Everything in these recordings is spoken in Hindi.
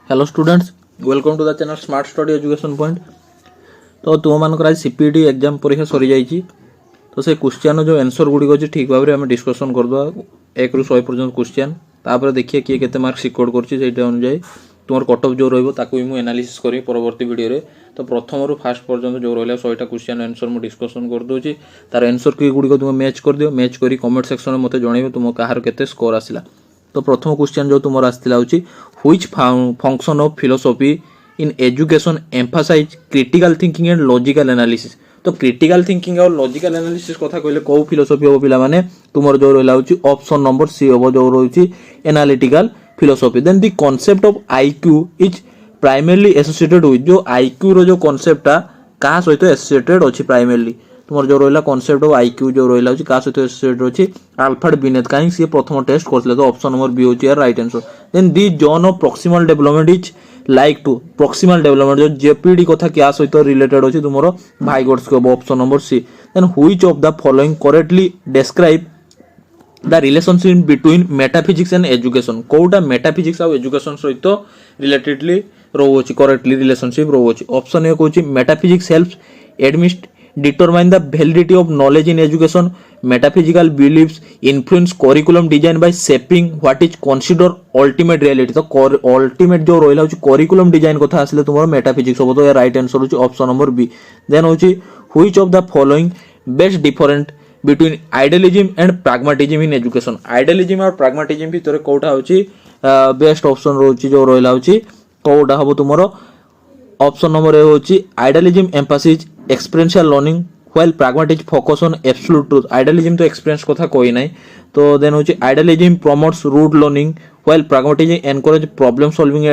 Hello students, welcome to the channel smart study education point. तो तुम मान आज सीपीईटी एग्जाम परीक्षा सरी जाइए। तो से क्वेश्चन जो आंसर गुड़िक अच्छे ठीक भाव में आम डिस्कसन करदे 1 ରୁ 100 पर्यटन क्वेश्चन। तापर देखिए किए के मार्क सिक्योर कर अनुजाई तुम कट ऑफ जो रही मुझे एनालिसिस करी परवर्ती वीडियो। तो प्रथम रू फास्ट पर्यटन जो रहा 100टा क्वेश्चन आंसर मुझे डिस्कसन कर दूसरी तार आंसर की गुड़िक तुम मैच कर दियो। मैच करी कमेंट सेक्शन में मत जन तुम कहार के स्कोर आसला। तो प्रथम क्वेश्चन जो तुम आसला हूँ which function of philosophy in education emphasise critical thinking and logical analysis. तो क्रिटिकल थिंकिंग और लॉजिकल एनालिसिस कथा कहले कौ फिलोसफी हम पिला माने तुमर जो रहा ऑप्शन नंबर सी हम जो रही analytical philosophy. Then the concept of IQ is primarily associated with जो आईक्यू रो जो कांसेप्टटा का सहित एसोसिएटेड अछि प्राइमरली तुम जो रहा कनसेप्ट ऑफ आईक्यू जो रहा क्या सहित एसोसिएटेड अच्छी अल्फ्रेड बिनेट कहीं सी प्रथम टेस्ट करते। तो ऑप्शन नंबर बी होची right answer. Then the zone of proximal development is like to proximal development जो जेपीडी कथा क्या सहित रिलेटेड अच्छी तुम भाइगोट्स को option number C. Then which of the following correctly describe the relationship between metaphysics and education. कोटा मेटाफिजिक्स और एजुकेशन सहित रिलेटेडली रोचे करेक्टली रिलेशनशिप रोचे। ऑप्शन ए कौन मेटाफिजिक्स हेल्प्स एडमिस्ट determine the validity of knowledge in education. Metaphysical beliefs influence curriculum design by shaping what is considered ultimate reality. तो ultimate जो रहा है curriculum design कथा आसले तुम्हारा metaphysics होगा। तो ये right answer होची option number B. Then होची which of the following best different between idealism and pragmatism in education. Idealism और pragmatism भितर कोटा होची best option रोची जो रहा होची कोटा हबो तुम्हारा ऑप्शन नंबर ए होची idealism emphasis experiential learning while pragmatism focus on absolute truth. Idealism तो एक्सपीरियंस कथा कोई नहीं। तो देन होची idealism promotes rote learning while pragmatism encourage problem solving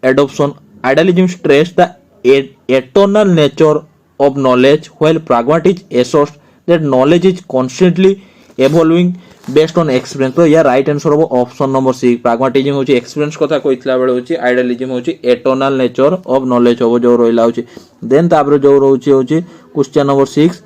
adoption. Idealism stress the eternal nature of knowledge while pragmatism asserts that knowledge is constantly evolving based on experience. तो या राइट आंसर हम ऑप्शन नंबर सी। प्रैग्मेटिज्म होची एक्सपीरियंस कथा कहितला बेले होची आइडियलिज्म होची एटर्नल नेचर ऑफ नॉलेज हो जो रहिला होची। देन तापर जो रहउची होची question number 6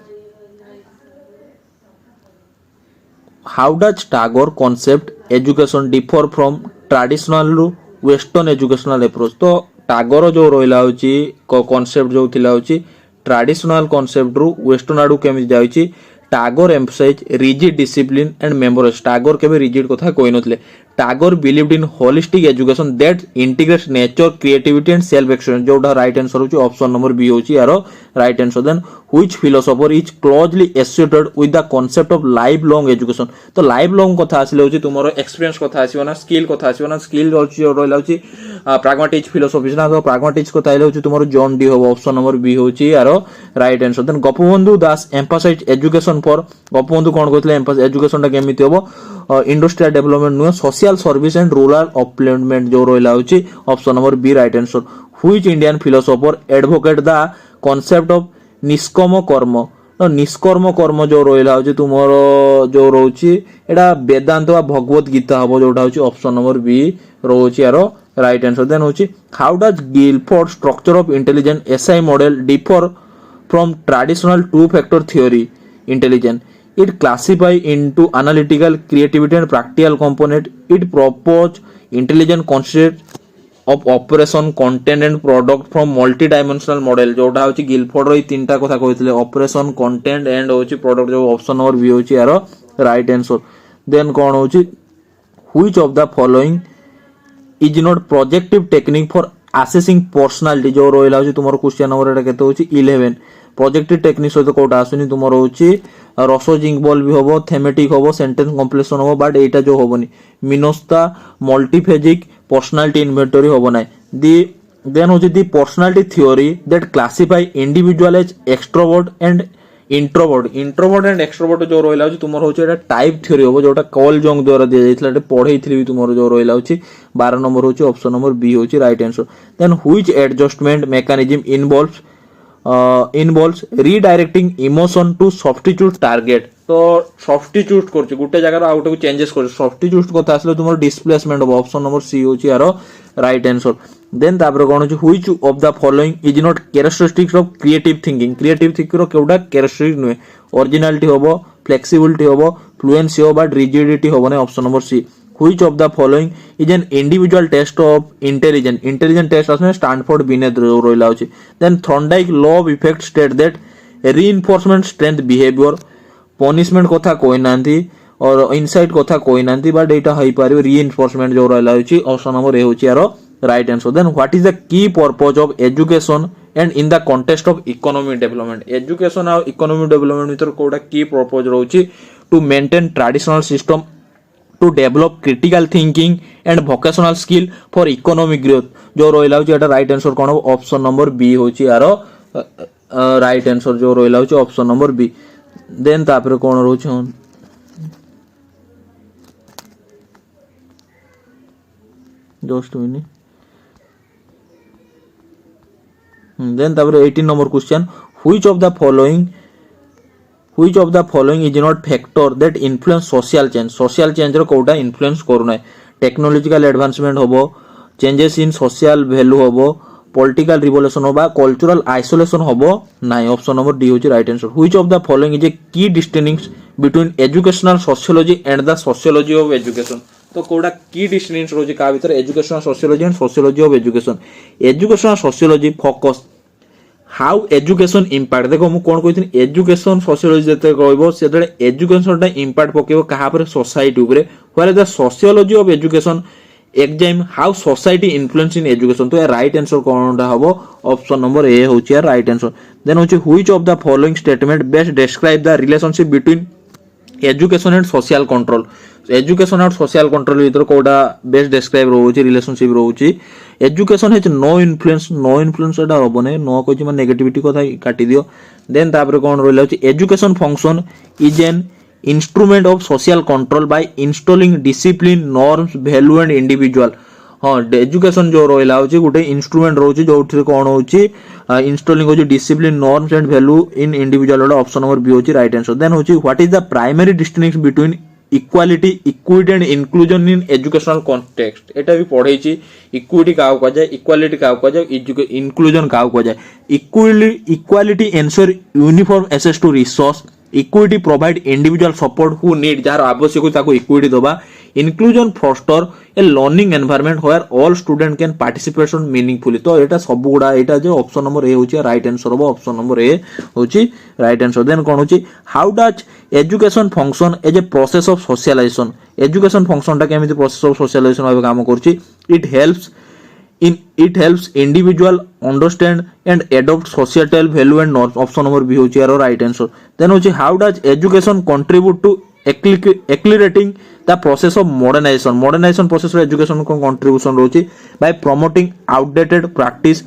how does Tagore concept education differ from traditional western educational approach. तो टागोर जो रहिला होची कांसेप्ट जो थिला होची ट्रेडिशनल कांसेप्ट रु वेस्टर्न आडू केमि जाउची। Tagore emphasise rigid discipline and memorise. Tagore केबे रिजिड कथा कोइ नथले। Tagore believed in holistic education that integrates nature creativity and self experience. जोटा राइट आंसर होची ऑप्शन नंबर बी होची यारो right answer. Then which philosopher is closely associated with the concept of life long education. तो लाइफ लॉन्ग कथा आसिले होची तुमरो एक्सपीरियंस कथा आसीबो ना स्किल कथा आसीबो ना स्किल होची रहला होची प्रैग्मेटिज्म फिलोसॉफी ना। तो प्रैग्मेटिज्म कथा आइले होची तुमरो जॉन डी हो ऑप्शन नंबर बी होची यारो right answer. Then Gopabandhu Das emphasise education for Gopabandhu कोन कहतले एम्फसाइज एजुकेशन टा केमिति होबो इंडस्ट्रियल डेवलपमेंट नुह social service and rural upliftment जो रहिला होची option number B right answer. Which Indian philosopher advocate the concept of nishkarma karma. तो निष्कर्म कर्म जो रहिला होची तुमरो जो रहउची एडा वेदांत वा भगवत गीता हबो जोटा होची ऑप्शन नंबर बी रहउची यारो राइट आंसर। देन होची how does Guilford structure of intelligent SI model differ from traditional two factor theory intelligent. It classify into analytical, creativity and practical component. It propose intelligent concept of operation, content and product from multi-dimensional model. जोटा होची गिलफोर्ड रो तीनटा कथा कहितले ऑपरेशन कंटेंट एंड होची प्रोडक्ट जो ऑप्शन नंबर बी होची यारो राइट आंसर। देन कोन होची which of the following is not projective technique for assessing personality. जो रहिला होची तुमरो क्वेश्चन नंबर एटा केते होची 11। प्रोजेक्टिव टेक्निक सहित कोटा आसुनी तुमरो होची रसोजिंग बॉल भी होबो थेमेटिक होबो सेंटेंस कंप्लीशन होबो बट एटा जो होबोनी मिनोस्ता मल्टीफेजिक पर्सनालिटी इन्वेंटरी होबो नाइ। दी देन होची the personality theory that classify individual as extrovert and introvert. Introvert and extrovert जो रहिला होची तुमरो होची एटा टाइप थ्योरी होबो जोटा कॉल जोंग द्वारा दिया जाइतला एटा पढैथिली भी तुमरो जो रहिला होची 12 नंबर होची ऑप्शन नंबर बी होची right answer. Then which adjustment mechanism involves redirecting emotion to substitute target. तो सब्स्टिट्यूट करछि गुटे जगह आउट को चेंजेस कर सब्स्टिट्यूट कथा आसले तुमरो डिस्प्लेसमेंट हो ऑप्शन नंबर सी होची यारो राइट आंसर। देन तापर कोन होची which of the following is not characteristics of creative thinking. Creative thinking रो केउडा कैरेक्टरिस्टिक नुए ओरिजिनलिटी होबो फ्लेक्सिबिलिटी होबो फ्लुएंसी होबो बट रिजिडिटी होबो नै option number C. which of the following is an individual test of intelligent test asme Stanford Binet roila hochi. Then Thorndike law of effect state that reinforcement strength behavior punishment कथा कोई नांती और इनसाइट कथा कोई नांती बट एटा हई पारिबो reinforcement जो रहला होची ऑप्शन नंबर ए होची यारो right answer. Then what is the key purpose of education and in the context of economic development. Education और इकोनॉमिक डेवलपमेंट भीतर कोडा की पर्पस रहउची to maintain traditional system to develop critical thinking and vocational skill for economic growth जो रहला होची एटा राइट आंसर कोन ऑप्शन नंबर बी होची यारो राइट आंसर जो रहला होची ऑप्शन नंबर बी. देन तापर कोन रहउची जस्ट मिनिट. Then तापर 18 number question, which of the following is not factor that influence social change. social change row Kota influence करूना है. technological advancement होबो, changes in social value होबो, political revolution होबा, cultural isolation होबो नहीं. ऑप्शन नंबर डी होची right answer. which of the following is a key distinction between educational sociology and the sociology of education. तो कोडा की डिस्टिंक्शन रोजी का भीतर educational sociology and sociology of education. Educational sociology focus how education impact. देखो मु कोन कहिथिन एजुकेशन सोशियोलॉजी जते कहबो सेतले एजुकेशनटा इंपैक्ट पकेबो कहा पर सोसाइटी ऊपर, where the sociology of education exam how society influence in education. तो राइट आंसर कोनटा हबो ऑप्शन नंबर ए होची राइट आंसर. देन होची which of the following statement best describe the relationship between education and social control. Education और सोशल कंट्रोल भीतर कोडा बेस्ट डिस्क्राइब रहउची रिलेशनशिप रहउची. एजुकेशन हैज नो इन्फ्लुएंस एटा होबने नो कोची मन नेगेटिविटी कथा काटी दियो. देन तापर कोन रहला होची education function is an instrument of social control by installing discipline norms value and individual. हां एजुकेशन जो रहला होची गुटे इंस्ट्रूमेंट रहउची जोठी कोन होची इंस्टॉलिंग होची discipline norms and value in individual. Option number B होची राइट आंसर. देन होची what is the primary distinction between equality equity and inclusion in educational context. एटा भी पढ़े इक्विटी का कह जाए, इक्वालिटी का कह जाए, इंक्लूजन का कह जाए. Equality ensure uniform access to resource. Equity provide individual support who need जार आवश्यक ताको इक्विटी दबा. Inclusion foster a learning environment where all student can participation meaningfully. तो एटा सब गुडा एटा जो ऑप्शन नंबर ए होची राइट आंसर हो. ऑप्शन नंबर ए होची राइट आंसर. देन कोन होची how does education function as a process of socialisation. Education function टा केमिति प्रोसेस ऑफ सोशलाइजेशन भाबे काम करची. it helps individual understand and adopt societal value and norms. option number b hochi our right answer. Then hochi how does education contribute to accelerating the process of modernization process of education ko contribution rochi by promoting outdated practice,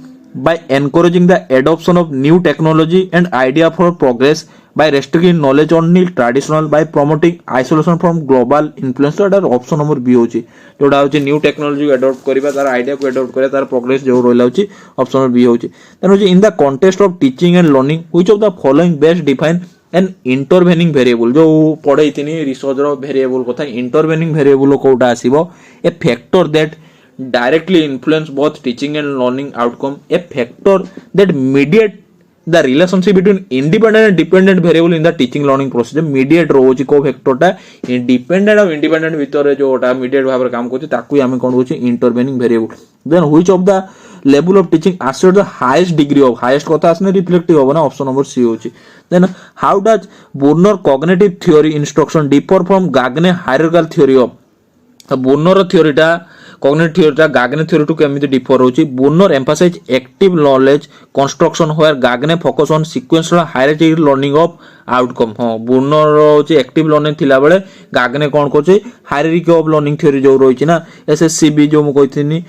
by encouraging the adoption of new technology and idea for progress, by restricting knowledge only traditional, by promoting isolation from global influence. तो ऑप्शन नंबर बी होची जोडा होची न्यू टेक्नोलॉजी अडॉप्ट करिबा तार आइडिया को अडॉप्ट करे तार प्रोग्रेस जो रोला होची ऑप्शन नंबर बी होची. देन होची in the context of teaching and learning which of the following best define an intervening variable. जो पढै तिनी रिसर्च रो वेरिएबल कथा इंटरवेनिंग वेरिएबल कोटा आसीबो a factor that directly influence both teaching and learning outcome, a factor that mediate the relationship between independent and dependent variable in the teaching learning process. mediate रोची को फैक्टर टा independent और independent भीतर जोटा mediate भाबरे काम करछि ताकू हम कोन होछि intervening variable. then which of the level of teaching assert the highest degree of highest कथा आसने रिफ्लेक्टिव होबना. ऑप्शन नंबर सी होछि. then how does Brunner cognitive theory instruction differ from Gagne hierarchical theory of. Brunner theory टा cognitive theory टा Gagne theory to केमिति डिफर होछि. Brunner emphasize active knowledge construction where Gagne focus on sequential hierarchical learning of outcome. हां Brunner होछि active learning थिला बेले Gagne cone कोछि hierarchy of learning theory जो रोइछि ना SSCB जो मु कहिथिनी.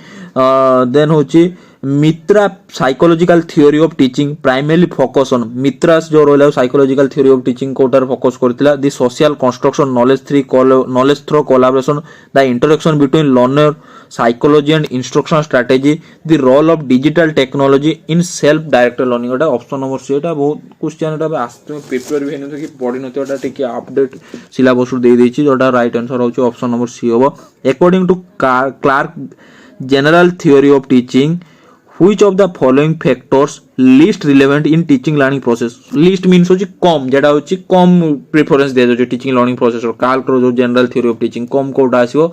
देन होछि Mitra psychological theory of teaching primarily focus on. Mitra's जो रहला साइकोलॉजिकल थ्योरी ऑफ टीचिंग कोटार फोकस करथिला. The social construction knowledge through collaboration, the interaction between learner psychology and instruction strategy, the role of digital technology in self directed learning. एटा ऑप्शन नंबर सी. एटा बहुत क्वेश्चन एटा आस्ते पेपर भी हेन कि पढि नथि एटा टिके अपडेट सिलेबस दे देछि जोटा राइट आंसर होछि ऑप्शन नंबर सी होबो. According to Clark general theory of teaching which of the following factors least relevant in teaching learning process. least means होची कम जेटा होची कम प्रेफरेंस दे जो टीचिंग लर्निंग प्रोसेस और काल्क रो जो जनरल थ्योरी ऑफ टीचिंग कम कोटा आसीबो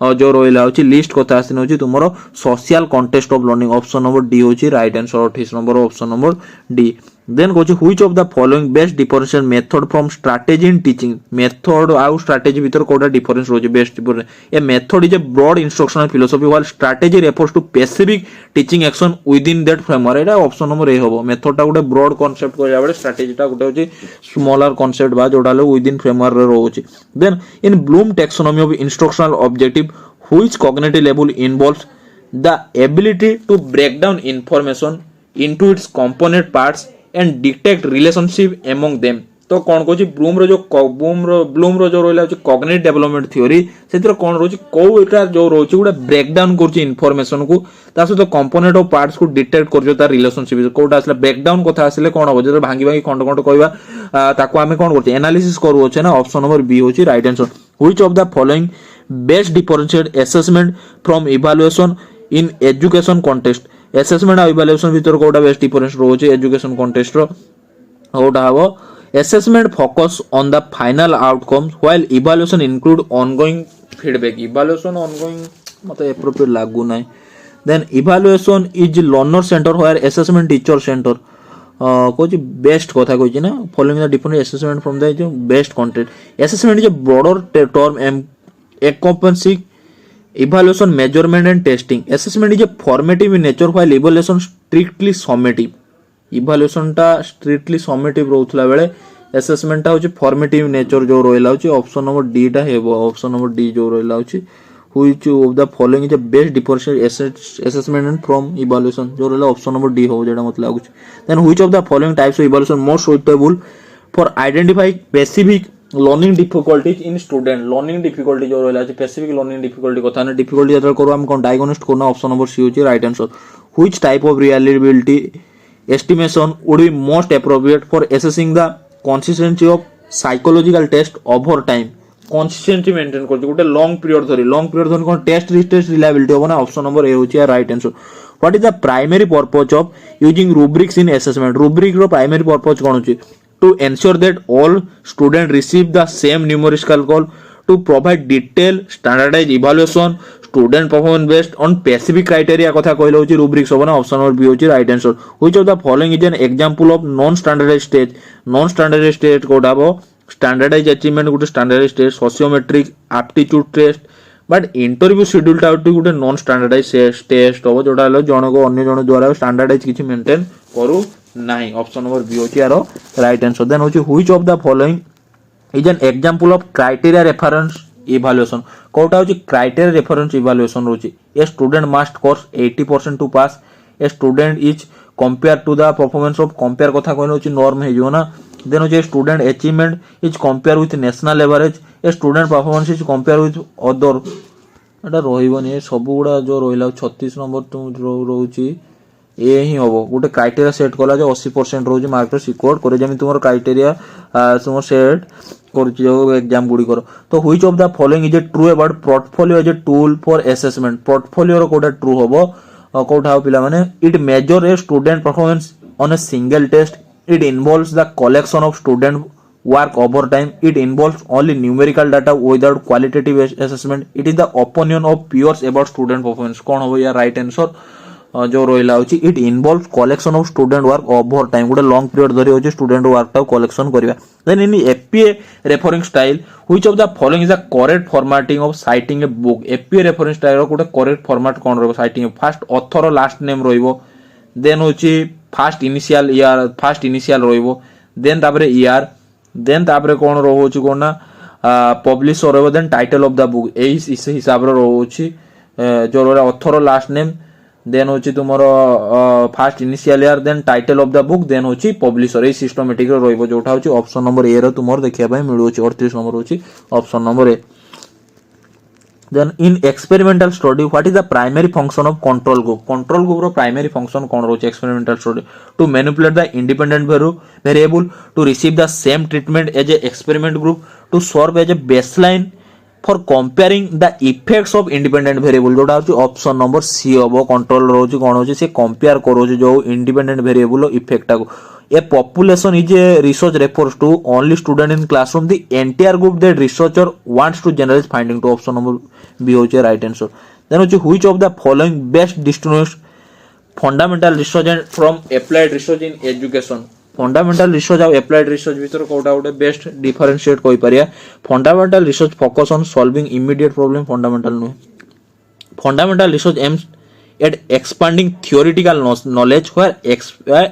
जो रहा हूँ लिस्ट कथा आसी हूँ तुम social context of learning option number D हूँ right answer 28 number option number D then कौन which of the following best differentiate method from strategy in teaching method आउ स्ट्रैटेजी भीतर कोटा डिफरेंस रोज best difference A method is a broad instructional philosophy while strategy refers to specific teaching action with in that framework Etah option number ए होबो मेथड टा गोटे ब्रॉड कांसेप्ट करिया बेले स्ट्रैटेजी टा गोटे होची स्मॉलर कांसेप्ट बा जोटा ले विद इन फ्रेमवर्क रे रहउची then in Bloom taxonomy of instructional objective which cognitive level involves the ability to break down information into its component parts and detect relationship among them तो कौन कहूँ ब्लूम जो रहा कॉग्निटिव डेवलपमेंट थ्योरी से कौन रोचे कौटा जो रोचे गोटे ब्रेकडाउन कर इनफॉरमेशन को सहित कंपोनेंट ऑफ पार्ट्स को डिटेक्ट कर रिलेशनशिप कौटा आसला ब्रेकडाउन कथा आसले कौन हम जो भांगी भांगी खंड खंड कहवा ताको आमे कौन करछे एनालिसिस करूछे ना ऑप्शन नंबर बी होची right answer which of the following best differentiate assessment from evaluation in education context assessment और इवैल्यूएशन भीतर कोटा बेस्ट डिफरेंस रोचे एजुकेशन कॉन्टेक्स्ट रो कोटा हबो assessment focus on the final outcomes while evaluation include ongoing feedback evaluation ongoing मतलब appropriate लागू नहीं then evaluation is learner center where assessment teacher center कोई बेस्ट कथा कोई ना following the different assessment from the best content assessment is a broader term encompassing evaluation measurement and testing assessment is a formative in nature while evaluation strictly summative evaluation टा स्ट्रिक्टली समेटिव रहउथला बेले असेसमेंट टा होची फॉर्मेटिव नेचर जो रोइला होची ऑप्शन नंबर डी टा हेबो ऑप्शन नंबर डी जो रोइला होची which of the following is the best differentiate assessment from evaluation जो रोइला ऑप्शन नंबर डी हो जेटा मतलब लागुची then which of the following types of evaluation most suitable for identify specific learning difficulties in student learning difficulty जो रोइला होची स्पेसिफिक लर्निंग डिफिकल्टी कथा ना डिफिकल्टी जतरा करू हम कोन डायग्नोस्ट करना ऑप्शन नंबर सी होची right answer which type of reliability estimation would be most appropriate for assessing the consistency of psychological test over time consistency maintain करछ गुटे long period धरी कोन टेस्ट reliability होबो ना ऑप्शन नंबर ए होची right answer what is the primary purpose of using rubrics in assessment rubric रो प्राइमरी पर्पस कोन होची to ensure that all students receive the same numerical goal to provide detailed standardized evaluation student performance based on specific criteria कथा कहले होची rubrics होबो ना ऑप्शन नंबर बी होची right answer which of the following is an example of non standardised stage कोडा बो स्टैंडर्डाइज्ड अचीवमेंट गुटे standardised test sociometric aptitude test but interview schedule टा गुटे नॉन स्टैंडर्डाइज्ड टेस्ट होबो जोटा हलो जण को अन्य जण द्वारा स्टैंडर्डाइज किछि मेंटेन करू नाही ऑप्शन नंबर बी होची यारो राइट आंसर देन होची which of the following is an example of criteria reference evaluation कोटा होची क्राइटेरिया रेफरेंस इवैल्यूएशन होची ए स्टूडेंट मस्ट कोर्स 80% to pass a student is compare to the performance of compare कथा कहले होची नॉर्म हे जो ना देन होची student achievement is compare with national average a student performance is compare with other एटा रहिबनी सब गुडा जो रहिला 36 नंबर तुम रहउची ए ही होबो गोटे क्राइटेरिया सेट कला जो 80% रोज मार्क सिक्योर करे जेमि तुमर क्राइटेरिया तुम सेट करछि जो एग्जाम गुडी करो तो which of the following is a true about portfolio as a tool for assessment portfolio रो कोटा ट्रू होबो कोठा पिला माने it measure a student performance on a single test it involves the collection of student work over time it involves only numerical data without qualitative assessment it is the opinion of peers about student performance कौन हो या राइट आंसर जो रोइला होची it involves collection of student work over time गुटे लॉन्ग पीरियड धरि होची स्टूडेंट वर्क टा कलेक्शन करबा then in APA referring style which of the following is the correct formatting of citing a book APA referring style रो गुटे करेक्ट फॉर्मेट कोन रहबो citing first author last name रहइबो देन होची फर्स्ट इनिशियल रहइबो देन तापरे ईआर देन तापरे कोन रहउची कोन ना publisher रहइबो then title of the book एई हिसाब रो रहउची जो ऑथर लास्ट नेम देन होची तुमरो first initial year then title of the book then होची पब्लिशर ए सिस्टमैटिक रो रहइबो जोटा होची ऑप्शन नंबर ए रो तुमरो देखिया पय मिलुची 38 नंबर होची option number A then in experimental study what is the primary function of control group ro primary function kon roche experimental study to manipulate the independent variable to receive the same treatment as a experiment group to serve as a baseline for comparing the effects of independent variable जोटा होची ऑप्शन नंबर सी हबो कंट्रोल रोची कोन होची से कंपेयर करोची जो इंडिपेंडेंट वेरिएबल इफेक्ट को a population is a research refers to only student in classroom the entire group that researcher wants to generalise finding to option number B होची राइट आंसर देन होची which of the following best distinguish fundamental research and from applied research in education fundamental research और एप्लाइड रिसर्च भीतर कोटा गोटे बेस्ट डिफरेंशिएट कहि परिया fundamental research focus on solving immediate problem fundamental नुहे fundamental research AIIMS at expanding theoretical knowledge where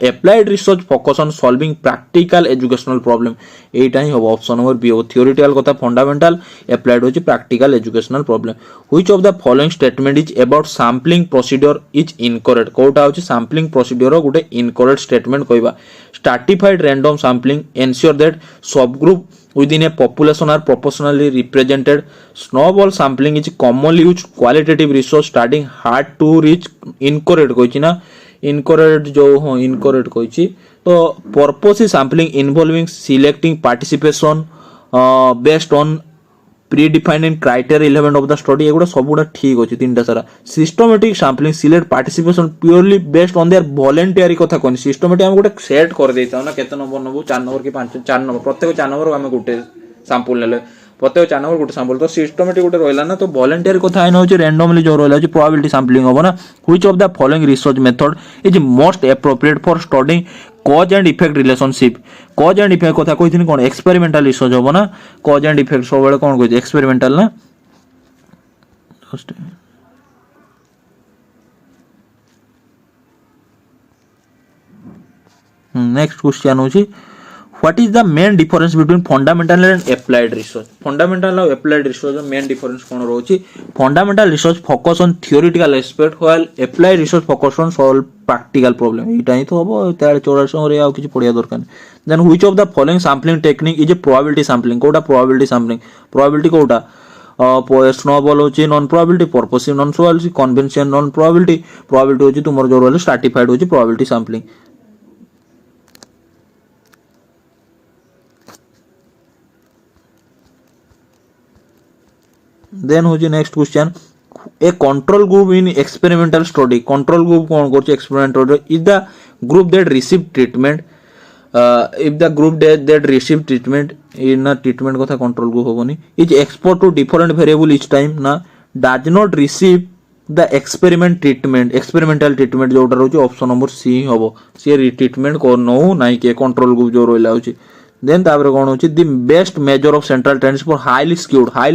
applied research focus on solving practical educational problem एटा ही होबो ऑप्शन नंबर बी हो theoretical कथा fundamental applied होची practical educational problem which of the following statement is about sampling procedure is incorrect कोटा होची sampling procedure रो गुटे incorrect statement कहबा stratified random sampling ensure that subgroup within a population are proportionally represented. Snowball sampling is commonly used qualitative research studying hard to reach incorrect Koichi ना incorrect जो हो incorrect कोइची तो purpose sampling involving selecting participation based on predefined criteria element of the study एगुडा सबुडा ठीक होची तीनटा सारा systematic sampling select participation purely based on their voluntary कथा कोन systematic हम गोटे सेट कर देता ना केते नंबर नबो 4 नंबर की 5 4 नंबर प्रत्येक 4 नंबर हम गोटे सैंपल लेले प्रत्येक 4 नंबर गोटे सैंपल तो systematic गोटे रहला ना तो voluntary कथा आइन होची randomly जो रहला होची probability sampling होबो ना which of the following research method is most appropriate for studying cause and effect relationship cause and effect कथा कहिथिन कोन experimental research होबो ना cause and effect सब बेले कोन कहि experimental ना नेक्स्ट क्वेश्चन होची what is the main difference between fundamental and applied research fundamental और applied research main difference कोन रहउची fundamental research focus on theoretical aspect while applied research focus on solve practical problem एटा ही तो हबो 44 रे आ किछ पढिया दरकार then which of the following sampling technique is a probability sampling Kota probability sampling probability Kota snowball होची non probability purposive non probability convention non probability probability होची तुमर जो रहले stratified होची probability sampling then होची next question a control group in experimental study control group कोन करछ experimental study is the group that receive treatment if the group that receive treatment in a treatment कथा control group होबनी is exposed to different variable each time ना does not receive the experimental treatment जोटा रहउची ऑप्शन नंबर सी होबो से ट्रीटमेंट को नो नाही के कंट्रोल ग्रुप जो रहला होची देन तापर कोन होची the best measure of central tendency for highly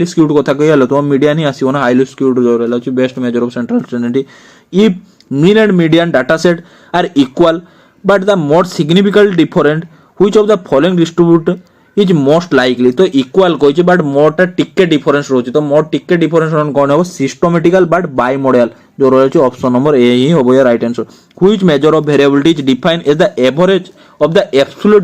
skewed कथा कहले तो मीडियन ही आसीओ ना हाईली स्क्यूड जो रहला होची best measure of central tendency if mean and median data set are equal but the more significant different which of the following distribute is most likely तो इक्वल कहछि बट मोरटा टिके डिफरेंस रहउची तो मोर टिके डिफरेंस कोन हो सिस्टमैटिकल बट बाइमोडियल जो रहउची ऑप्शन नंबर ए ही होबो या right answer which measure of variability is defined as the average of the absolute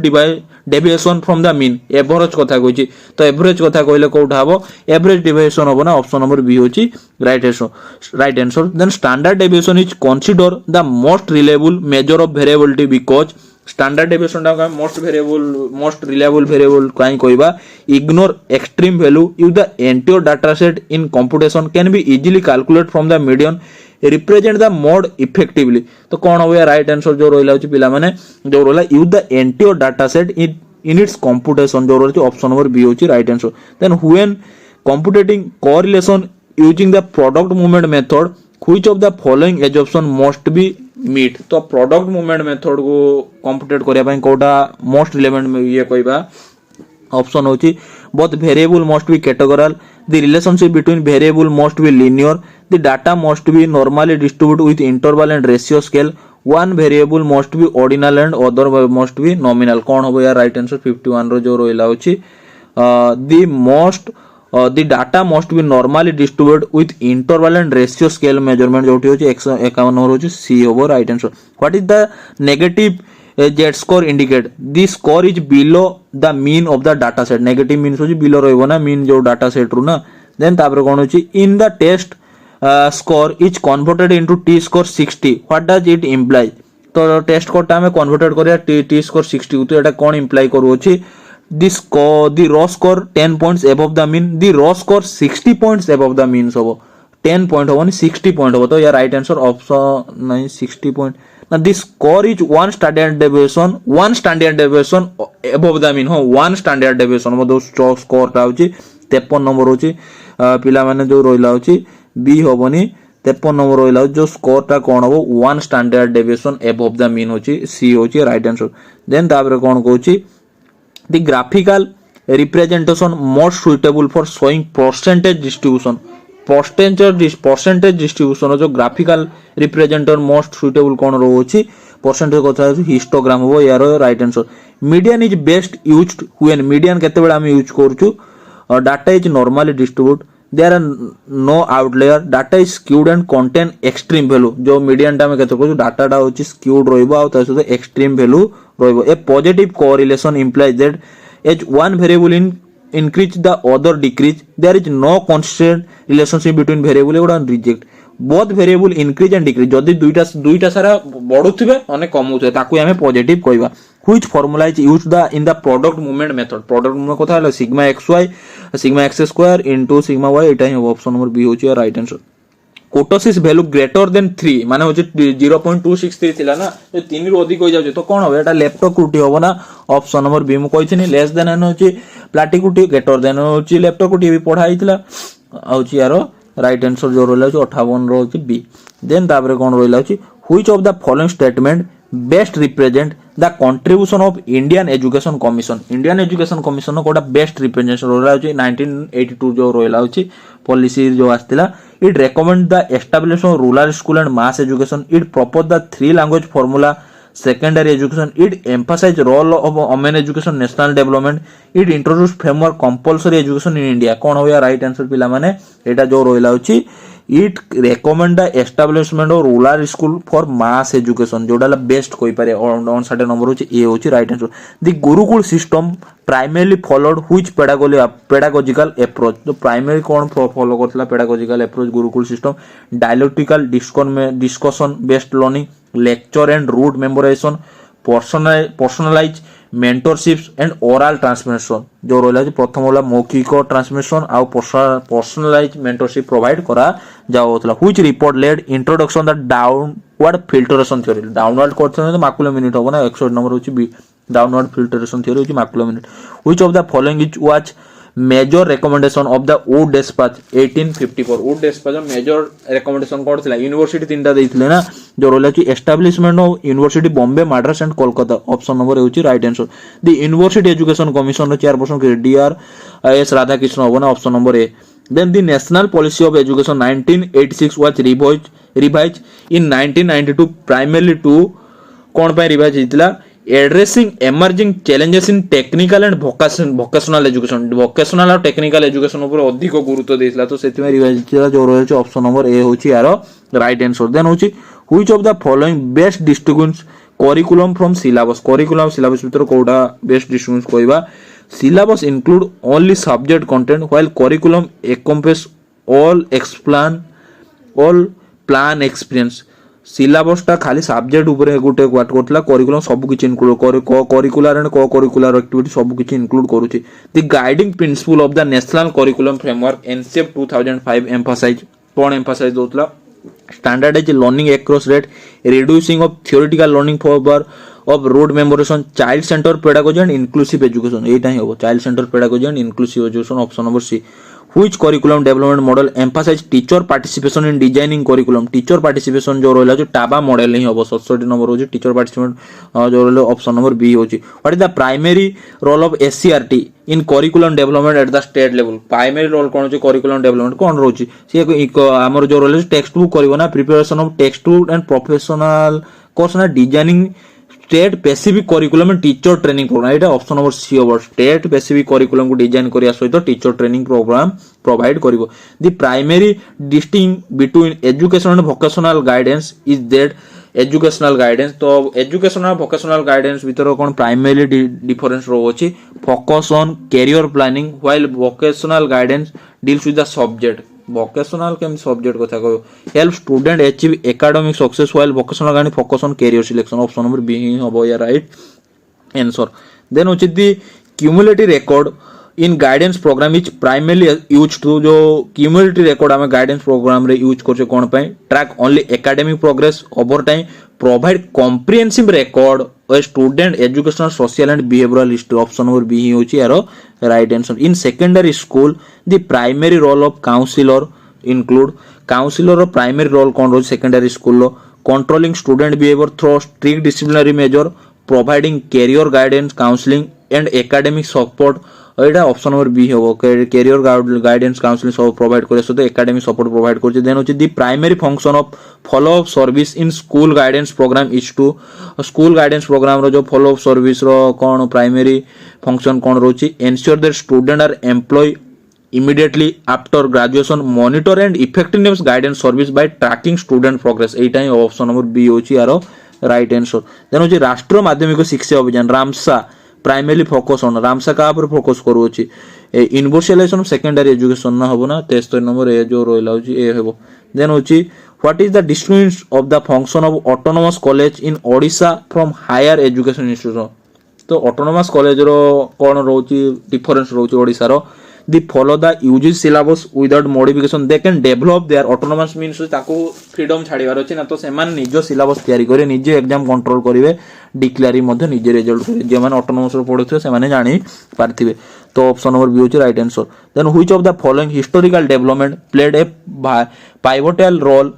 deviation from the mean average कथा कहछि तो एवरेज कथा कहले कोठा हबो एवरेज डेविएशन हबो ना ऑप्शन नंबर बी होछि right answer then standard deviation is consider the most reliable measure of variability because standard deviation टा मोस्ट रिलायबल वेरिएबल काई कहबा ignore extreme value use the entire data set in computation can be easily calculate from the median represent the mode effectively तो कौन हो राइट आंसर जो रहला होची पिला माने जो रहला use the entire data set in its computation जो रहला ऑप्शन नंबर बी होची right answer then when computing correlation using the product movement method which of the following assumption must be meet तो प्रोडक्ट मूवमेंट मेथड को कंप्यूटेट करिया पई कोटा मोस्ट रिलेवेंट में ये कहबा ऑप्शन होची both variable must be categorical the relationship between variable must be linear the data must be normally distributed with interval and ratio scale one variable must be ordinal and other must be nominal कौन होबो या राइट आंसर 51 रो जो रोइला होची the data must be normally distributed with interval and ratio scale measurement जोटी होची 51 नंबर होची सी होबो right answer what is the negative z score indicate this score is below the mean of the data set negative means होची below रहइबो ना mean जो data set रू ना then तापर कोन होची in the test score is converted into t score 60 what does it imply तो टेस्ट कोड टा में कन्वर्टेड करिया t score 60 तो एटा कोन इंप्लाई करू होची the raw score 10 points above the mean, the raw score 60 points above the means hobo 10 point होबनी 60 point होबो तो यार राइट आंसर ऑप्शन नहीं 60 point ना this score is one standard deviation above the mean हो वन स्टैंडर्ड डेविएशन हो दो स्कोर टा होची 53 नंबर होची पिला माने जो रोइला होची बी होबनी 53 नंबर रोइला जो स्कोर टा कोन होबो one standard deviation above the mean होची सी होची राइट आंसर देन तापर कोन कहूची the graphical representation most suitable for showing percentage distribution जो graphical representation most suitable कौन रोची percentage कथा histogram हो यार right answer median is best used when median केते बेला हम use करछु data is normally distributed there are no outlier data is skewed and contain extreme value जो median टा में केते कहछु data टा होची skewed रहइबो आ ता सहित extreme value रहइबो a positive correlation implies that as one variable increase the other decrease there is no constant relationship between variable and reject both variable increase and decrease जदि दुईटा सारा बढ़ुथिबे माने कमुथिबे ताकू हमें पॉजिटिव कहबा which formula is used in the product movement method product movement कथा hello sigma xy sigma x square into sigma y एटा ही ऑप्शन नंबर बी होची right answer kurtosis value greater than 3 माने होची 0.263 थिला ना जो 3 रु अधिक हो जाउछ तो कोन होबे एटा लेप्टोक्रूटी होबो ना ऑप्शन नंबर बी मु कहिथिनी लेस देन एन होची प्लाटिक्रूटी ग्रेटर देन होची लेप्टोक्रूटी भी पढा आइथिला होची यारो राइट आंसर जो रोला होची 58 रो होची बी देन ताबरे कोन रोला होची which of the following statement best represent the contribution of Indian education commission कोटा बेस्ट रिप्रेजेंटेशन रोला होची 1982 जो रोला होची पॉलिसी जो आस्तिला it recommend the establishment of rural school and mass education it propose the three language formula secondary education it emphasize role of women education national development it introduce framework compulsory education in India कोन होया राइट आंसर पिला माने एटा जो रोइला होची it recommend the establishment of rural school for mass education जोडाला बेस्ट कोइ पारे ऑन साइड नंबर होची ए होची right answer the gurukul system primarily followed which pedagogical approach तो प्राइमरी कौन फॉलो करथिला pedagogical approach gurukul system dialectical discussion based learning lecture and rote memorization personalized mentorships and oral transmission जो रोला प्रथम होला मौखिक ट्रांसमिशन आ पर्सनलाइज मेंटरशिप प्रोवाइड करा जाउतला which report led introduction the downward filtration theory downward करथन तो माकुलो मिनिट होबो ना 100 नंबर होची बी डाउनवर्ड फिल्टरेशन थ्योरी होची Macaulay minute which of the following is watch major recommendation of the Wood dispatch 1854 Wood dispatch major recommendation कोड थिला यूनिवर्सिटी तीनटा देइथिले ना जो रोला छि establishment of university Bombay Madras and Kolkata option number होछि right answer the university education commission रो चेयरपर्सन के डीआर एस राधाकृष्ण होबो ना option number A then the national policy of education 1986 was revised in 1992 primarily to कोन पाई रिवाइज हितला addressing emerging challenges in technical and vocational और टेक्निकल एजुकेशन ऊपर अधिक गुरुत्व देइतला तो सेति में रिवाइज हितला जो रहछ ऑप्शन नंबर ए होची यार राइट आंसर देन होची which of the following best distributes curriculum from syllabus भीतर कोडा बेस्ट डिस्ट्रीब्यूट्स कहबा syllabus include only subject content while curriculum encompass all plan experience syllabus टा खाली सब्जेक्ट ऊपर गुटे क्वाट करथला करिकुलम सब किछ include curricular and co curricular activity सब किछ इंक्लूड करूची the guiding principle of the national curriculum framework NCF 2005 emphasize कोन एम्फसाइज दोतला standardized learning across rate reducing of theoretical learning for of rote memorization child center pedagogy and inclusive education एटा ही होबो child center pedagogy and inclusive education option number C which curriculum development model emphasize teacher participation in designing curriculum teacher participation जो रहला जो टाबा मॉडल नहीं होबो 67 नंबर हो जे टीचर पार्टिसिपेशन जो रहला ऑप्शन नंबर बी हो जे what is the primary role of SCERT in curriculum development at the state level primary role कोन जे करिकुलम डेवलपमेंट कोन रोची से हमर जो रहला टेक्स्ट बुक करबो ना preparation of text book and professional course ना designing state specific curriculum and teacher training programme एटा ऑप्शन नंबर सी ओवर स्टेट स्पेसिफिक करिकुलम को डिजाइन करिया सहित टीचर ट्रेनिंग प्रोग्राम प्रोवाइड करिवो the primary distinct between education and vocational guidance is that educational guidance तो एजुकेशनल वोकेशनल गाइडेंस भीतर कोन प्राइमरी डिफरेंस रोची focus on career planning while vocational guidance deals with the subject vocational केम सब्जेक्ट कथा को help student achieve academic success while vocational guide focus on career selection option number B ही होबो या राइट आंसर देन होची the cumulative record in guidance programme is primarily use to जो क्यूमुलेटिव रिकॉर्ड आम गाइडेंस प्रोग्राम रे यूज करछे कोन पय track only academic progress over time provide comprehensive record a student educational social and behavioural history option number B ही होची यारो right answer in secondary school the primary role of counsellor include counsellor primary role कौन रोज secondary school controlling student behaviour through strict disciplinary measure providing career guidance counselling and academic support एटा ऑप्शन नंबर बी हो कैरियर गाइडेंस काउंसलिंग सब प्रोवाइड करे सो एकेडमिक सपोर्ट प्रोवाइड करछे देन होची the primary function of follow up service in school guidance programme is to school guidance programme रो जो फॉलो अप सर्विस रो कोन प्राइमरी फंक्शन कोन रोची ensure that student are employ immediately after graduation monitor and effectiveness guidance service by tracking student progress एटा ही ऑप्शन नंबर बी होची यारो राइट आंसर देन होची राष्ट्रीय Madhyamik Shiksha Abhiyan Ramsa primarily focus on Ramsa का पर फोकस करू होची यूनिवर्सलाइजेशन ऑफ सेकेंडरी एजुकेशन ना होबो ना 73 नंबर ए जो रोइला होची ए हेबो देन होची what is the distinction of the function of autonomous college in Odisha from higher education institution तो ऑटोनोमस कॉलेज रो कोन रोची डिफरेंस रोची ओडिशा रो they follow the UG syllabus without modification they can develop their autonomous means ताको फ्रीडम छाड़ीबार अछि ना तो सेमान निजो सिलेबस तयारी करे निजे एग्जाम कंट्रोल करिवे डिक्लेयरी मध्ये निजे रिजल्ट करे जे माने ऑटोनोमस रो पढुथे से माने जानि पारथिबे तो ऑप्शन नंबर बी होछि right answer then which of the following historical development played a pivotal role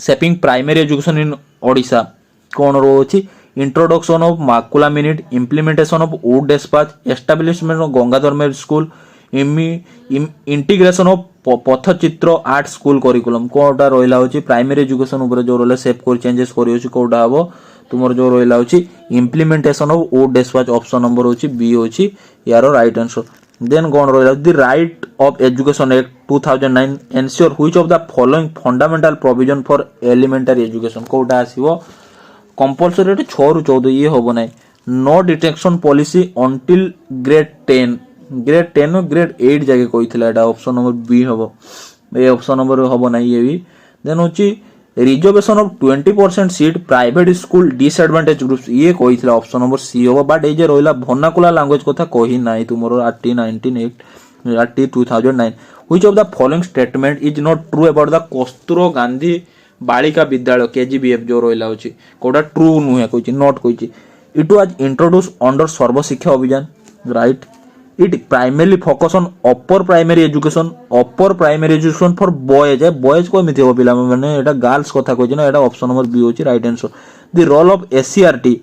shaping primary education in Odisha कोन रो अछि introduction of Macaulay minute implementation of would dispatch establishment of Gangadhar Meher school integration of Pattachitra art school curriculum कोटा रोइला होची प्राइमरी एजुकेशन ऊपर जो रोले सेप कर चेंजेस करि होची कोटा हबो तुमर जो रोइला होची implementation of would dispatch option number होची बी होची यारो राइट आंसर देन कोन रोइला the right of education act 2009 ensure which of the following fundamental provision for elementary education कोटा आसीबो कंपल्सरी 6 रु 14 ये होबो नै no detection policy until grade 10 grade 10 और ग्रेड 8 जाके कहिथिला एटा ऑप्शन नंबर बी हबो ए ऑप्शन नंबर हबो नै ये भी देन होची reservation of 20% seat private school disadvantage groups ये कहिथिला ऑप्शन नंबर सी हबो बट ए जे रोइला भर्नाकुलर लैंग्वेज कथा कहि नै तुमरो RT 1998 RT 2009 which of the following statement is not true about the Kasturba Gandhi Balika Vidyalaya KGBF जो रोइला होची कोडा ट्रू नुहे कहिची नॉट कहिची it was introduce under Sarva Shiksha Abhiyan right it primarily focus on upper primary education for boys boys को मिथि हो पिला माने एटा गर्ल्स कथा कहछि ना एटा ऑप्शन नंबर बी होछि right answer the role of SCRT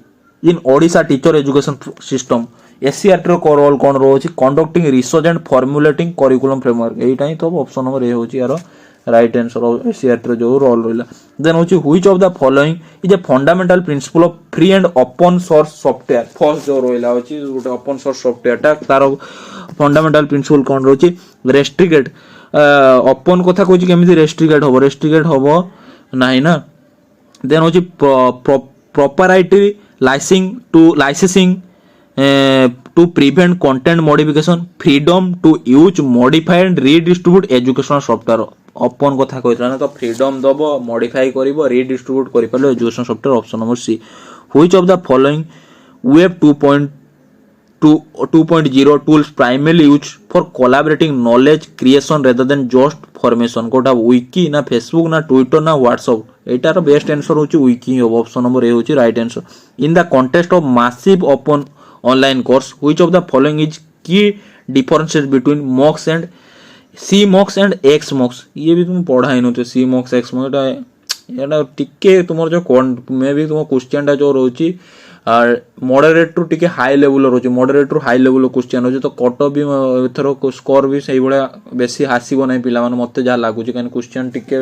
in Odisha teacher education system SCRT रो रोल कोन रोछि conducting research and formulating curriculum framework एटा ही तो ऑप्शन नंबर ए होछि यारो राइट आंसर ऑफ SCRT रो जो रोल रोइला देन होछि which of the following is a fundamental principle of free and open source software first जो रोइला होछि गोटे ओपन सोर्स सॉफ्टवेयर टा तार फंडामेंटल प्रिंसिपल कोन रोछि रेस्ट्रिक्टेड ओपन कथा कहछि केमिति रेस्ट्रिक्टेड होबो नाही ना देन होछि proprietary licensing to prevent content modification freedom to use modify and redistribute educational software open कथा कहइतला ना तो फ्रीडम दबो मॉडिफाई करिवो रीडिस्ट्रीब्यूट करि परलो education software option number C which of the following web 2.0 tools primarily used for collaborating knowledge creation rather than just formation कोटा विकी ना फेसबुक ना ट्विटर ना व्हाट्सएप एटार बेस्ट आंसर होची विकी ऑप्शन नंबर ए होची right answer in the context of massive open online course which of the following is key differences between MOOCs and C MOOCs and X MOOCs ये भी तुम पढ़ा ही नथे सी मॉक्स एक्स मॉक्स एटा टिके तुमर जो मे भी तुम क्वेश्चन टा जो रहउची और मॉडरेट टू टिके हाई लेवल रहउची moderate to high level question रहउची तो कट भी एथरो स्कोर भी सही बडा बेसी हासिबो नै पिला माने मते जा लागुची कान क्वेश्चन टिके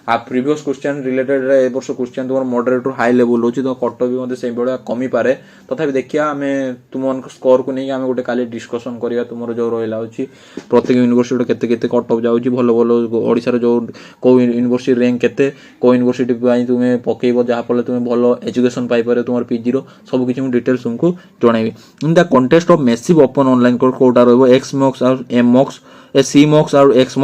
आ प्रीवियस क्वेश्चन रिलेटेड ए वर्ष क्वेश्चन तुमर मॉडरेट टू हाई लेवल रहउची तो कट भी मते सही बडा कमी पारे तथापि देखिया हमें तुमन स्कोर को नै हमें गोटे काली डिस्कशन करिया तुमर जो रहला होची प्रत्येक यूनिवर्सिटी केते केते कट ऑफ जाउची भलो भलो ओडिसा रो जो को यूनिवर्सिटी रैंक केते को यूनिवर्सिटी पई तुमे पकेइबो जहा पले तुमे भलो एजुकेशन पाई पारे तुमर पीजी रो सब किछि डिटेल्स तुमको जणाइबे in the context of massive open online course कोटा रहबो एक्स मॉक्स और एम मॉक्स ए सी मॉक्स और X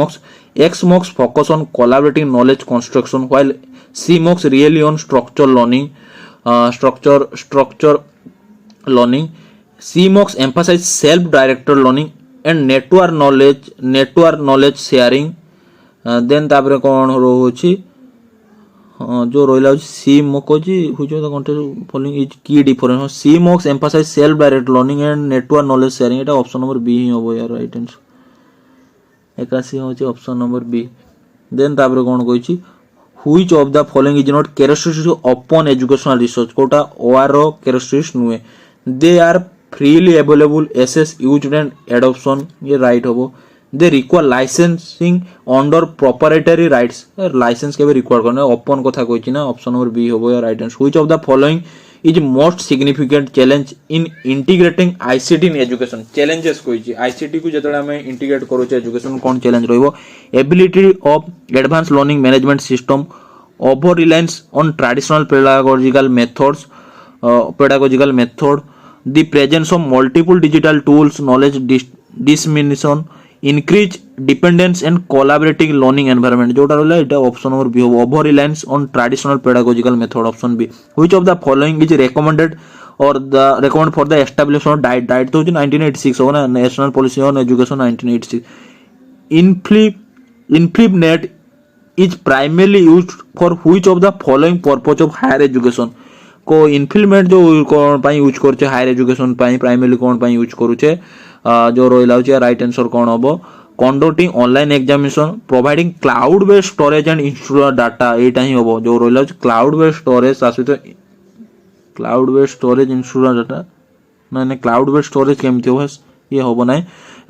MOOCs focus on collaborating knowledge construction while C MOOCs really on structure learning CMOX emphasize self-directed learning and network knowledge sharing. Then तापर कौन रोची जो रहा CMOX which of the content following is key difference. CMOX emphasize self-directed learning and network knowledge sharing. এটা option number B ही होगा यार right answer. 81 होची option number B. Then तापर कौन कोई which of the following is not characteristic upon educational research Kota ORO characteristic नुए. They are freely available access used and adoption ये right होबो. They require licensing under proprietary rights. License के भी require करना है. Upon को था कोई चीज़ ना option number B होबो या right answer. Which of the following is most significant challenge in integrating ICT in education? Challenges कोई चीज़ ICT को जतड़ा में integrate करो चे education कौन challenge रही वो ability of advanced learning management system, over reliance on traditional pedagogical method, the presence of multiple digital tools, knowledge dissemination, increase dependence and collaborating learning environment. जोटा रहला इटा ऑप्शन नंबर बी हो. over reliance on traditional pedagogical method option B. Which of the following is recommended or the recommend for the establishment of diet तो 1986 हो ना national policy on education 1986. InflipNet is primarily used for which of the following purpose of higher education. को इनफिलमेंट जो कौन पाई यूज करछे हायर एजुकेशन पाई प्राइमरी कौन पाई यूज करूछे जो रोइला होचे राइट आंसर कौन हबो conducting online examination providing cloud based storage and install data एटा ही हबो जो रोइला होचे क्लाउड बेस्ड स्टोरेज आसुते cloud based storage install data ना क्लाउड बेस्ड स्टोरेज केमथि हो ये हबो नै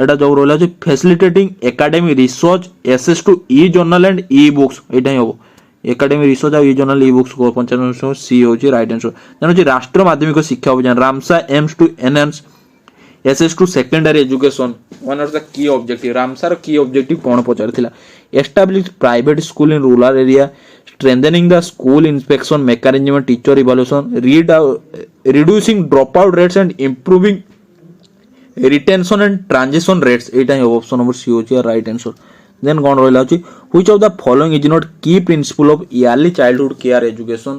एटा जो रोइला होचे facilitating academic research access to e journal and e books एटा ही हबो एकेडमिक रिसर्च और ई जर्नल ई बुक्स को 95 सी होची राइट आंसर देन होची राष्ट्रीय Madhyamik Shiksha Abhiyan Ramsa aims to enhance access to secondary education one of the key objective रामसार की ऑब्जेक्टिव कोन पचारथिला establish private school in rural area strengthening the school inspection mechanism and teacher evaluation reducing drop out rates and improving retention and transition rates एटा ही ऑप्शन नंबर सी होची राइट आंसर देन कौन रहिला होची which of the following is not key principle of early childhood care education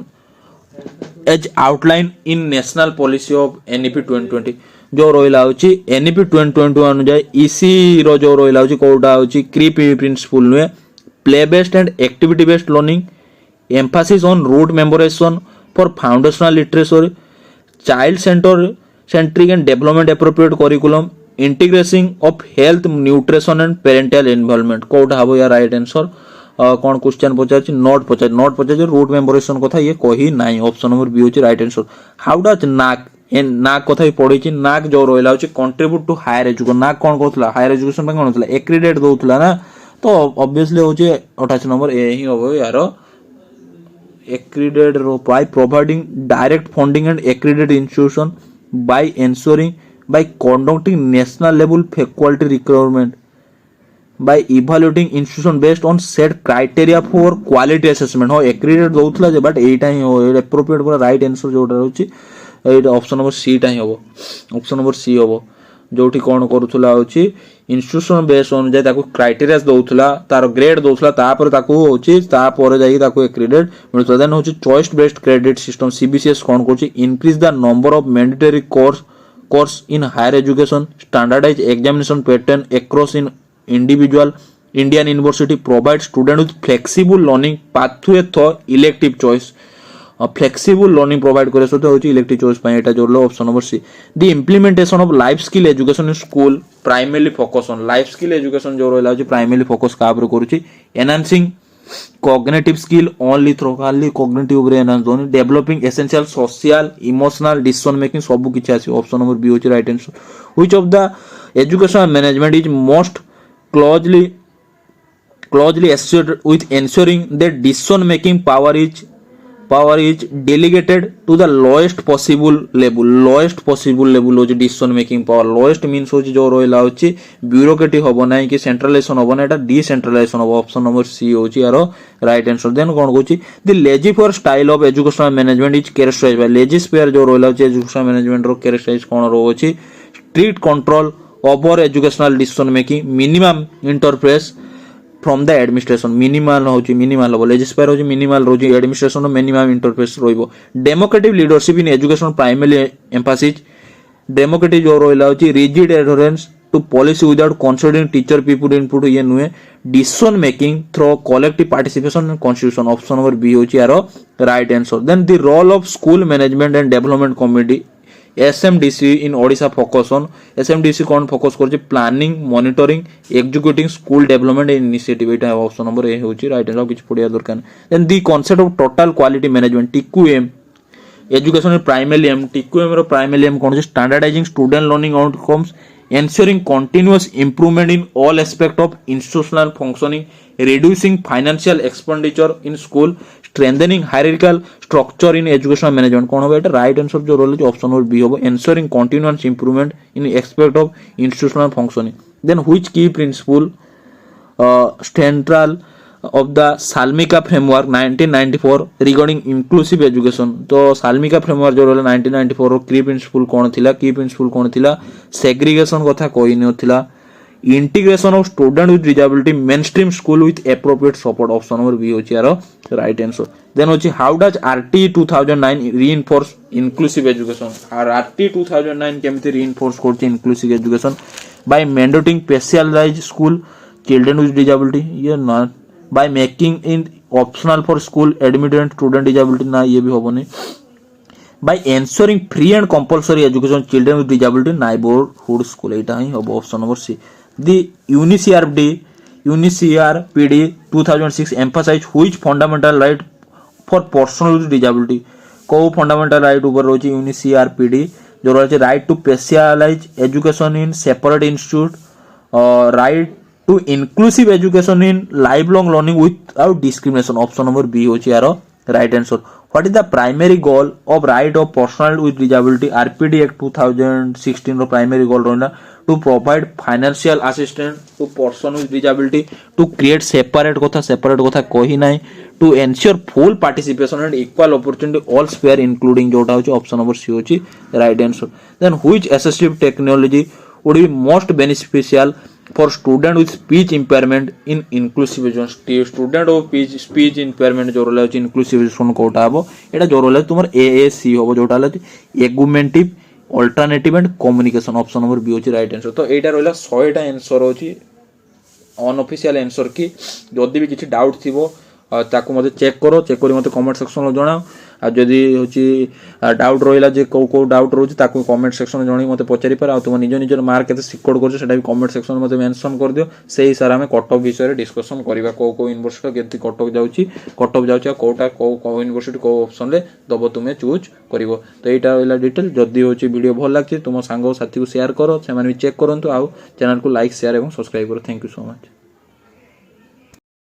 as outlined in national policy of NEP 2020 जो रहिला होची NEP 2020 अनुसार EC रो जो रहिला होची कोडा होची key principle नुए play based and activity based learning emphasis on rote memorization for foundational literacy child centric and development appropriate curriculum integration of health nutrition and parental involvement कोटा हबो या राइट आंसर कौन क्वेश्चन पचार नोट पचार रूट मेमोराइजेशन कथा ये कही नाही ऑप्शन नंबर बी होची राइट आंसर हाउ डज नाक कथा ही पढिछि नाक जो रोइला होची कंट्रीब्यूट टू हायर एजुकेशन नाक कोन करथला हायर एजुकेशन पे कोन होतला एक्रेडिट दोथला ना तो ऑब्वियसली होची 28 नंबर ए ही होबो यार एक्रेडिट रो by providing direct funding and accredit institution by ensuring by conducting national level faculty recruitment by evaluating institution based on set criteria for quality assessment हो accredited दोथला जे बट एटा ही हो appropriate पूरा right answer जोटा होची एटा ऑप्शन नंबर सी टा ही होबो ऑप्शन नंबर सी होबो जोठी कोन करूथला होची इंस्टीट्यूशन बेस्ड ऑन जे ताको क्राइटेरिया दोथला तार ग्रेड दोथला तापर ताको होची तापर जाई ताको accredited मिलथला देन होची choice based credit system CBCS कोन करची increase the number of mandatory course in higher education standardized examination pattern across in individual Indian university provide student with flexible learning pathway through elective choice flexible learning provide करे सोते होची elective choice पाए एटा जोड़लो option number C the implementation of life skill education in school primarily focus on life skill education जो रहला होची primarily focus का ऊपर करूची enhancing cognitive skill only through खाली cognitive brain and zone developing essential social emotional decision making सब किछ आसी ऑप्शन नंबर बी होची right answer which of the educational management is most closely associated with ensuring that decision making power is delegated to the lowest possible level होची decision making power lowest means होची जो रोइला होची ब्यूरोक्रेटी होबो नाही कि सेंट्रलाइजेशन होबो ना एटा डिसेंट्रलाइजेशन होबो ऑप्शन नंबर सी होची यारो राइट आंसर देन कोन होची the laissez faire style of educational management is characterised by laissez faire जो रोइला होची एजुकेशनल मैनेजमेंट रो कैरेक्टराइज कोन रो होची strict control over educational decision making minimum interface from the administration minimal होची मिनिमल हो लेजिस्लेचर होची मिनिमल रोजी एडमिनिस्ट्रेशन मिनिमम इंटरफेस रोइबो democratic leadership in education primary emphasis democratic जो रहा होची rigid adherence to policy without considering teacher people input ये नुहे decision making through collective participation and constitution option number B होची यार right answer then the role of school management and development committee SMDC in Odisha focus on SMDC कौन फोकस कर planning monitoring executing school development initiative एटा ऑप्शन नंबर ए होची राइट आंसर किछ पढ़िया दरकार then the concept of total quality management TQM education primary aim TQM रो प्राइमरी एम कौन standardising student learning outcomes ensuring continuous improvement in all aspects of institutional functioning, reducing financial expenditure in school, strengthening hierarchical structure in educational management. कौन होगा এটা right answer जो रोल है ऑप्शन नंबर बी होगा ensuring continuous improvement in aspect of institutional functioning. Then which key principle central of the Salamanca framework 1994 regarding inclusive education तो साल्मिका फ्रेमवर्क जो रहला 1994 रो की प्रिंसिपल कोन थिला सेग्रीगेशन कथा कोइ नथिला integration of student with disability mainstream school with appropriate support option number B होची यार राइट आंसर देन होची how does RT 2009 reinforce inclusive education और आरटी 2009 केमिति रीइंफोर्स करछि inclusive education by mandating specialised school children with disability ये not by making it optional for school admitted student disability ना ये भी होबो नहीं by ensuring free and compulsory education children with disability neighborhood school एटा ही होबो option number C the UNICRPD 2006 emphasize which fundamental right for person with disability को fundamental right ऊपर रोची UNICRPD जो रोची right to specialized education in separate institute right to inclusive education in lifelong learning without discrimination option number B होची यार right answer what is the primary goal of right of person with disability RPD Act 2016 row primary goal रहना to provide financial assistance to person with disability to create separate कथा कोही नाही to ensure full participation and equal opportunity all sphere including जोटा होची option number C होची right answer then which assistive technology would be most beneficial for student with speech impairment in inclusive education student of speech impairment जो रोला inclusive education कोटा हबो एटा जो रोला तुमर AAC हबो जोटा हला augmentative alternative and communication option number B होची right answer तो एटा रोला 100 टा आंसर होची अनऑफिशियल आंसर की जदी भी किछि डाउट थिबो ताको मते चेक करी मते कमेंट सेक्शन रो जणाओ आ जदी होची डाउट रोइला जे को डाउट रोची ताको कमेंट सेक्शन जणी मते पचारि पर आ तुम निज मार्क केते सिक्योर करछ सेटा भी कमेंट सेक्शन मते मेंशन कर दियो सेही सारा हम कट ऑफ विषय रे डिस्कशन करबा को यूनिवर्सिटी केते कट ऑफ जाउची कोटा को यूनिवर्सिटी को ऑप्शन रे दबो तुमे चूज करिवो तो एटा होइला डिटेल जदी होची वीडियो भल लागछि तुम संग साथी को शेयर करो से माने चेक करंतु आ चैनल को लाइक शेयर एवं सब्सक्राइब करो थैंक यू सो मच।